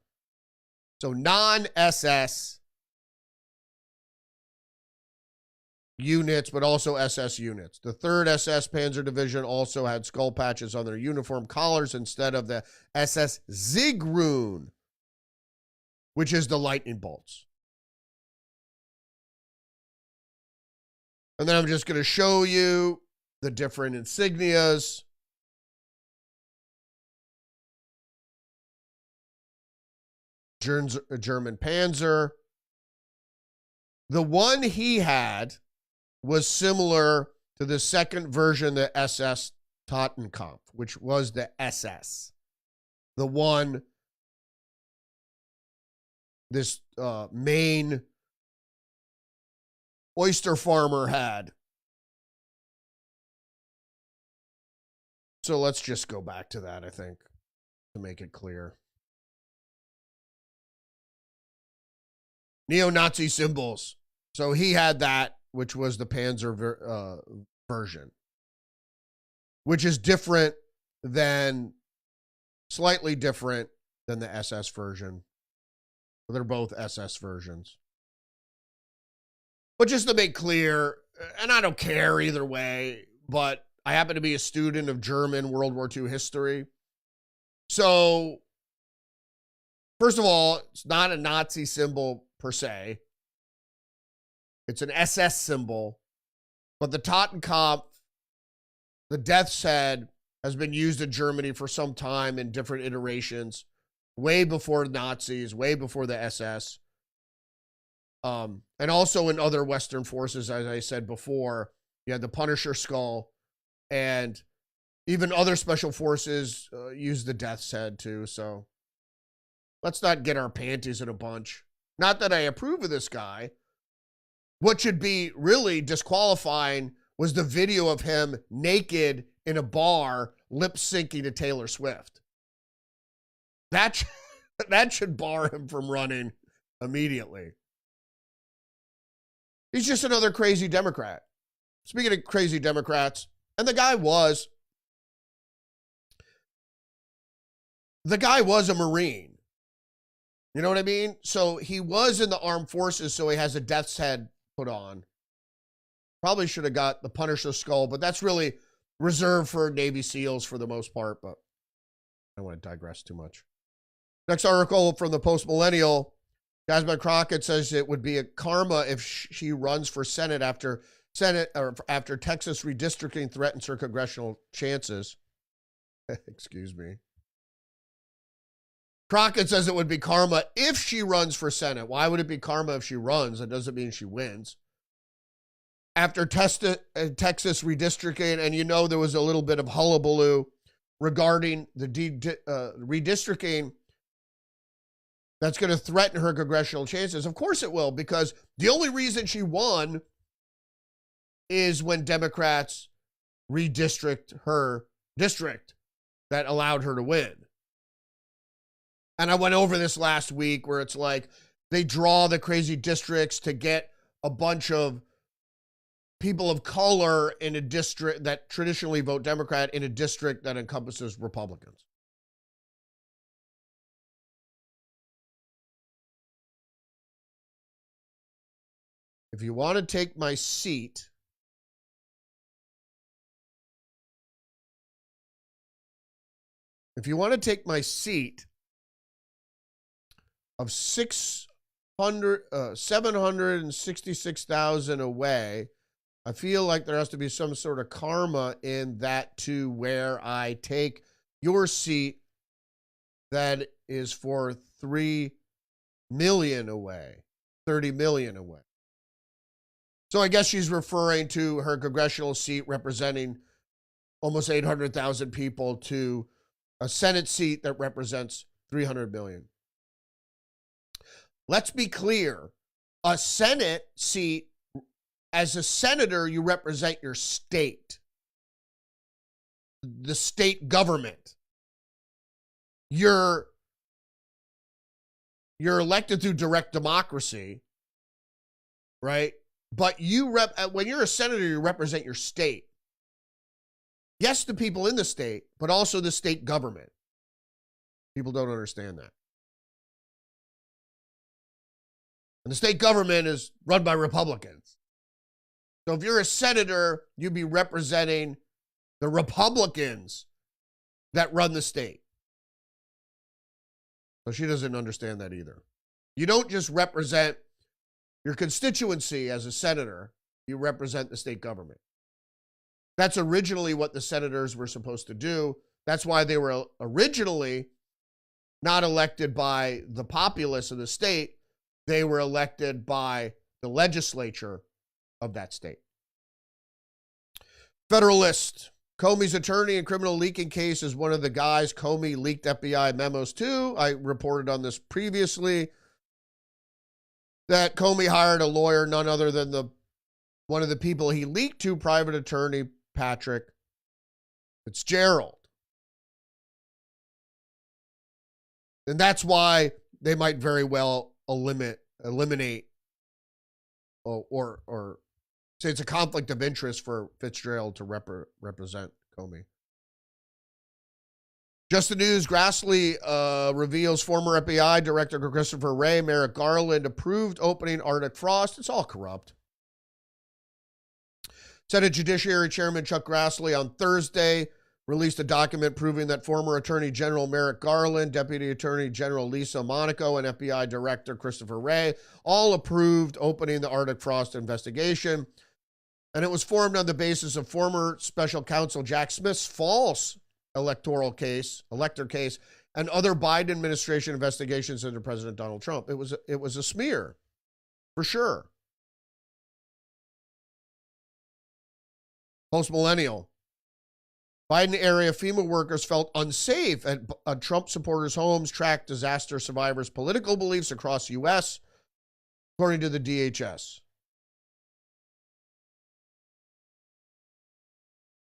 So non-SS units, but also SS units. The 3rd SS Panzer Division also had skull patches on their uniform collars instead of the SS Sigrun, which is the lightning bolts. And then I'm just going to show you the different insignias. German Panzer. The one he had was similar to the second version, the SS Totenkopf, which was the SS. The one this Maine oyster farmer had. So let's just go back to that, I think, to make it clear. Neo-Nazi symbols. So he had that, which was the Panzer version, which is different than, slightly different than the SS version. They're both SS versions. But just to make clear, and I don't care either way, but I happen to be a student of German World War II history. So, first of all, it's not a Nazi symbol per se. It's an SS symbol. But the Totenkopf, the death's head, has been used in Germany for some time in different iterations, way before Nazis, way before the SS. And also in other Western forces, as I said before, you had the Punisher skull, and even other special forces use the death's head too. So let's not get our panties in a bunch. Not that I approve of this guy. What should be really disqualifying was the video of him naked in a bar lip syncing to Taylor Swift. That should bar him from running immediately. He's just another crazy Democrat. Speaking of crazy Democrats, and the guy was a Marine. You know what I mean? So he was in the armed forces, so he has a death's head put on. Probably should have got the Punisher skull, but that's really reserved for Navy SEALs for the most part, but I don't want to digress too much. Next article from the Post-Millennial. Jasmine Crockett says it would be a karma if she runs for Senate after Texas redistricting threatens her congressional chances. Excuse me. Crockett says it would be karma if she runs for Senate. Why would it be karma if she runs? That doesn't mean she wins. After Texas redistricting, and you know there was a little bit of hullabaloo regarding the redistricting that's going to threaten her congressional chances. Of course it will, because the only reason she won is when Democrats redistrict her district that allowed her to win. And I went over this last week where it's like they draw the crazy districts to get a bunch of people of color in a district that traditionally vote Democrat in a district that encompasses Republicans. If you want to take my seat, of 766,000 away, I feel like there has to be some sort of karma in that to where I take your seat that is for 3 million away, 30 million away. So I guess she's referring to her congressional seat representing almost 800,000 people to a Senate seat that represents 300 million. Let's be clear. A Senate seat, as a senator, you represent your state, the state government. You're elected through direct democracy, right? But when you're a senator, you represent your state. Yes, the people in the state, but also the state government. People don't understand that. And the state government is run by Republicans. So if you're a senator, you'd be representing the Republicans that run the state. So she doesn't understand that either. You don't just represent your constituency as a senator, you represent the state government. That's originally what the senators were supposed to do. That's why they were originally not elected by the populace of the state. They were elected by the legislature of that state. Federalist. Comey's attorney in criminal leaking case is one of the guys Comey leaked FBI memos to. I reported on this previously, that Comey hired a lawyer, none other than one of the people he leaked to, private attorney Patrick Fitzgerald. And that's why they might very well eliminate or say it's a conflict of interest for Fitzgerald to represent Comey. Just the news, Grassley reveals former FBI Director Christopher Wray, Merrick Garland approved opening Arctic Frost. It's all corrupt. Senate Judiciary Chairman Chuck Grassley on Thursday released a document proving that former Attorney General Merrick Garland, Deputy Attorney General Lisa Monaco, and FBI Director Christopher Wray all approved opening the Arctic Frost investigation. And it was formed on the basis of former Special Counsel Jack Smith's false elector case, and other Biden administration investigations into President Donald Trump. It was a smear, for sure. Post-millennial. Biden area FEMA workers felt unsafe at Trump supporters' homes, tracked disaster survivors' political beliefs across the U.S., according to the DHS.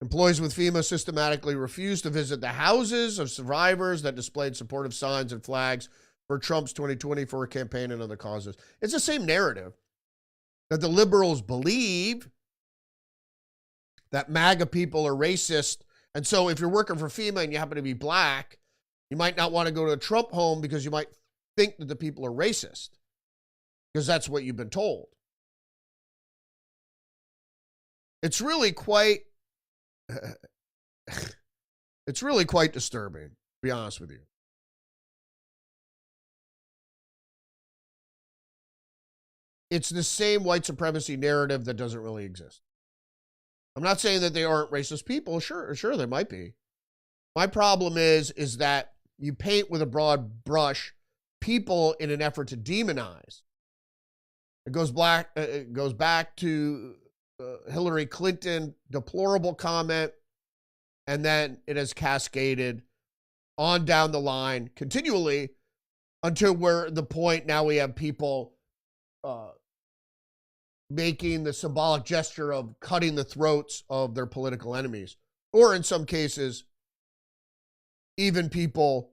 Employees with FEMA systematically refused to visit the houses of survivors that displayed supportive signs and flags for Trump's 2024 campaign and other causes. It's the same narrative that the liberals believe, that MAGA people are racist. And so if you're working for FEMA and you happen to be black, you might not want to go to a Trump home because you might think that the people are racist, because that's what you've been told. It's really quite disturbing, to be honest with you. It's the same white supremacy narrative that doesn't really exist. I'm not saying that they aren't racist people. Sure, they might be. My problem is that you paint with a broad brush people in an effort to demonize. It goes back to Hillary Clinton, deplorable comment, and then it has cascaded on down the line continually until we're the point now we have people making the symbolic gesture of cutting the throats of their political enemies. Or in some cases, even people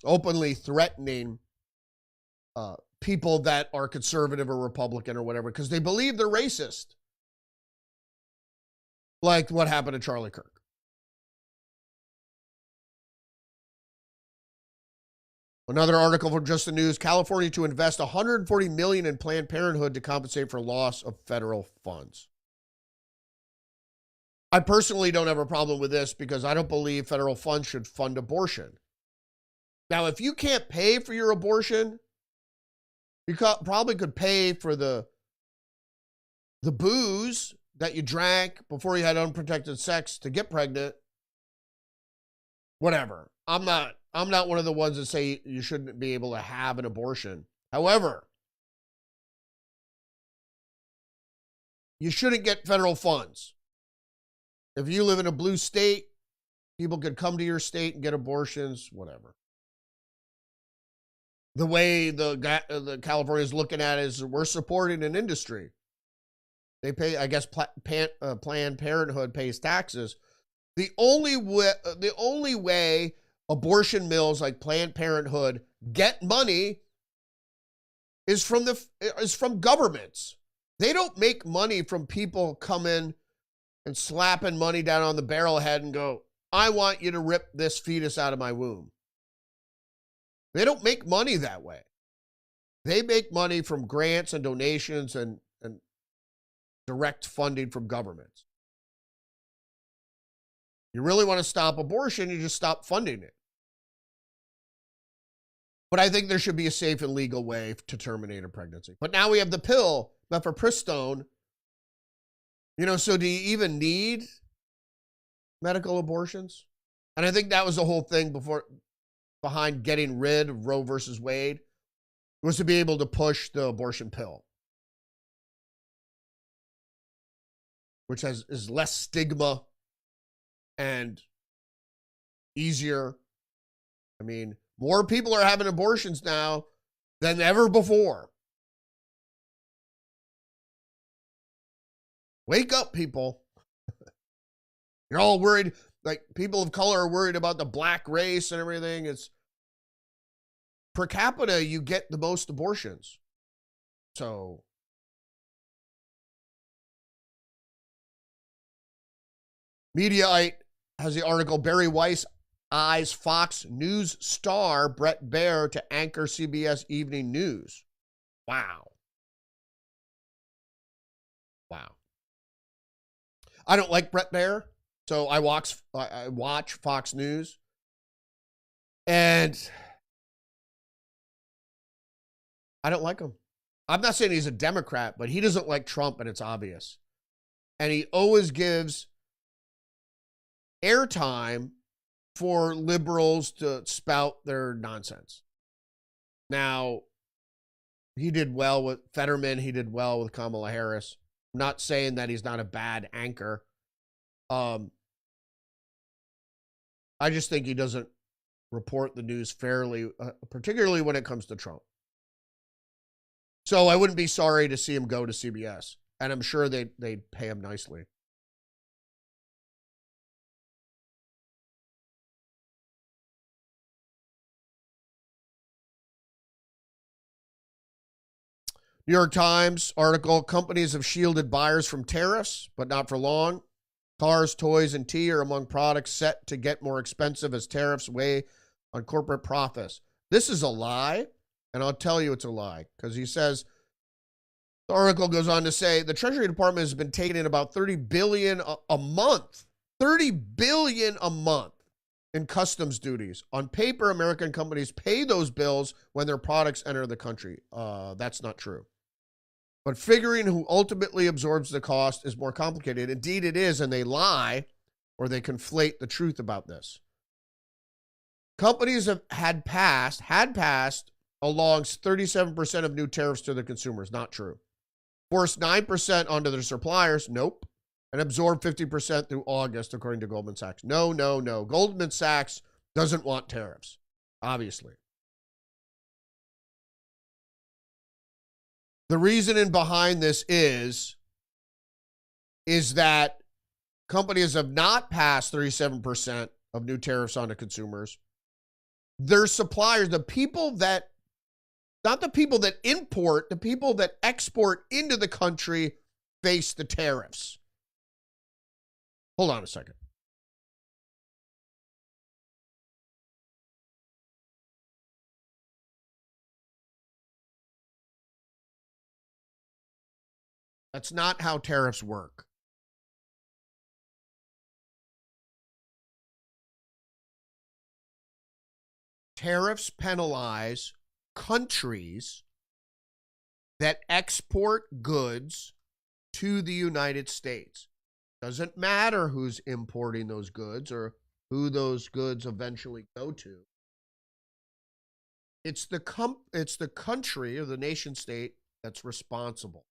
openly threatening people that are conservative or Republican or whatever because they believe they're racist. Like what happened to Charlie Kirk. Another article from Just the News, California to invest $140 million in Planned Parenthood to compensate for loss of federal funds. I personally don't have a problem with this because I don't believe federal funds should fund abortion. Now, if you can't pay for your abortion, you probably could pay for the booze that you drank before you had unprotected sex to get pregnant. Whatever. I'm not one of the ones that say you shouldn't be able to have an abortion. However, you shouldn't get federal funds. If you live in a blue state, people could come to your state and get abortions, whatever. The way the California is looking at it is we're supporting an industry. They pay, I guess, Planned Parenthood pays taxes. The only way abortion mills like Planned Parenthood get money is from governments. They don't make money from people coming and slapping money down on the barrel head and go, I want you to rip this fetus out of my womb. They don't make money that way. They make money from grants and donations and direct funding from governments. You really want to stop abortion, you just stop funding it. But I think there should be a safe and legal way to terminate a pregnancy. But now we have the pill, mifepristone. So do you even need medical abortions? And I think that was the whole thing behind getting rid of Roe versus Wade, was to be able to push the abortion pill, which is less stigma and easier. I mean, more people are having abortions now than ever before. Wake up, people. You're all worried, like people of color are worried about the black race and everything. It's per capita, you get the most abortions. So Mediaite has the article, Barry Weiss eyes Fox News star Bret Baier to anchor CBS Evening News. Wow. I don't like Bret Baier, so I watch Fox News. And I don't like him. I'm not saying he's a Democrat, but he doesn't like Trump, and it's obvious. And he always gives airtime for liberals to spout their nonsense. Now, he did well with Fetterman. He did well with Kamala Harris. I'm not saying that he's not a bad anchor. I just think he doesn't report the news fairly, particularly when it comes to Trump. So I wouldn't be sorry to see him go to CBS. And I'm sure they'd pay him nicely. New York Times article, companies have shielded buyers from tariffs, but not for long. Cars, toys, and tea are among products set to get more expensive as tariffs weigh on corporate profits. This is a lie, and I'll tell you it's a lie, because he says, the article goes on to say, the Treasury Department has been taking in about $30 billion a month. $30 billion a month in customs duties. On paper, American companies pay those bills when their products enter the country. That's not true. But figuring who ultimately absorbs the cost is more complicated. Indeed, it is, and they lie or they conflate the truth about this. Companies had passed along 37% of new tariffs to the consumers. Not true. Forced 9% onto their suppliers. Nope. And absorbed 50% through August, according to Goldman Sachs. No. Goldman Sachs doesn't want tariffs, obviously. The reasoning behind this is that companies have not passed 37% of new tariffs onto consumers their suppliers, the people that, not the people that import, the people that export into the country face the tariffs. Hold on a second. That's not how tariffs work. Tariffs penalize countries that export goods to the United States. Doesn't matter who's importing those goods or who those goods eventually go to. It's the country or the nation state that's responsible.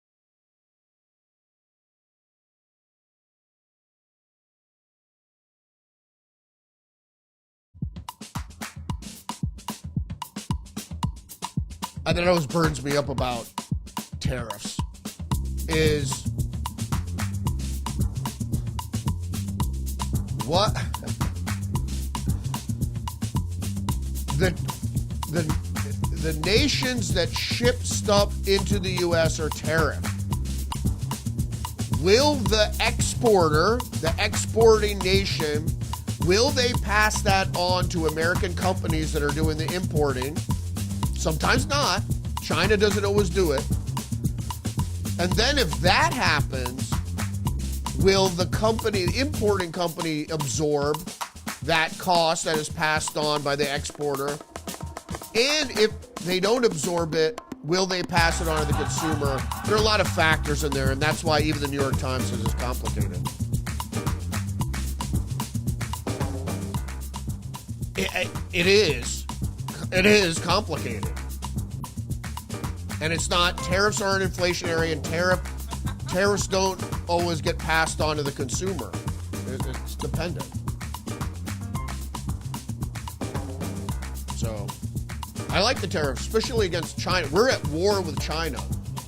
I think that always burns me up about tariffs is what the nations that ship stuff into the U.S. are tariffed. Will the exporter, the exporting nation, will they pass that on to American companies that are doing the importing? Sometimes not. China doesn't always do it. And then if that happens, will the company, the importing company, absorb that cost that is passed on by the exporter? And if they don't absorb it, will they pass it on to the consumer? There are a lot of factors in there, and that's why even the New York Times says it's complicated. It is. It is complicated. And it's not, tariffs aren't inflationary, and tariffs don't always get passed on to the consumer. It's dependent. So, I like the tariffs, especially against China. We're at war with China.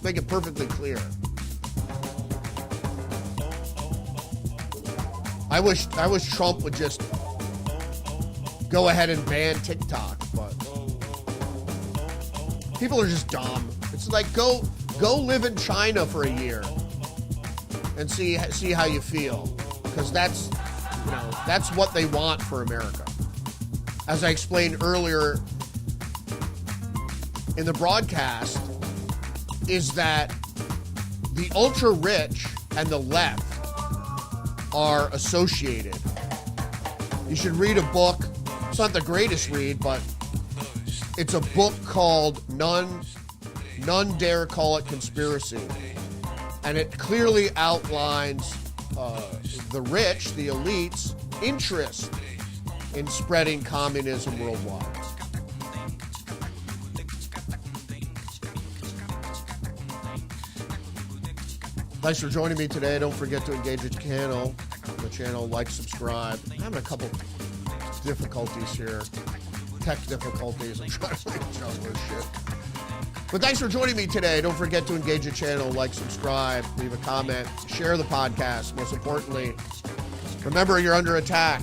Make it perfectly clear. I wish Trump would just go ahead and ban TikTok, but people are just dumb. It's like go live in China for a year and see how you feel, because that's what they want for America. As I explained earlier in the broadcast, is that the ultra rich and the left are associated. You should read a book. It's not the greatest read, but it's a book called None Dare Call It Conspiracy. And it clearly outlines the rich, the elites' interest in spreading communism worldwide. Thanks for joining me today. Don't forget to engage the channel, like, subscribe. I'm having a couple difficulties here. Tech difficulties. I'm trying to adjust this shit. But thanks for joining me today. Don't forget to engage the channel, like, subscribe, leave a comment, share the podcast. Most importantly, remember you're under attack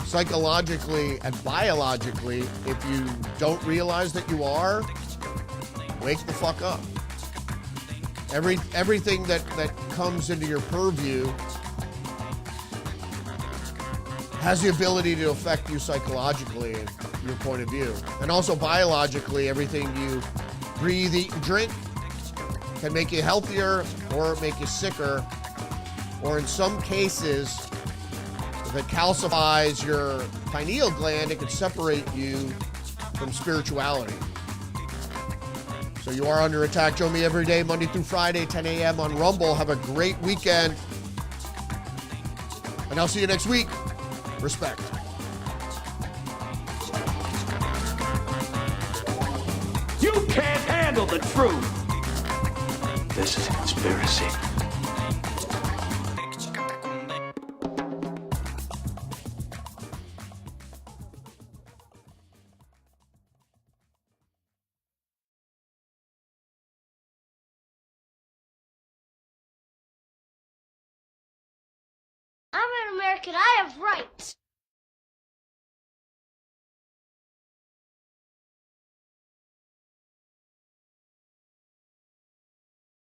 psychologically and biologically. If you don't realize that you are, wake the fuck up. Everything that comes into your purview has the ability to affect you psychologically and your point of view. And also biologically, everything you breathe, eat, and drink can make you healthier or make you sicker. Or in some cases, if it calcifies your pineal gland, it can separate you from spirituality. So you are under attack. Join me every day, Monday through Friday, 10 a.m. on Rumble. Have a great weekend. And I'll see you next week. Respect. You can't handle the truth. This is a conspiracy. I'm an American. I have rights.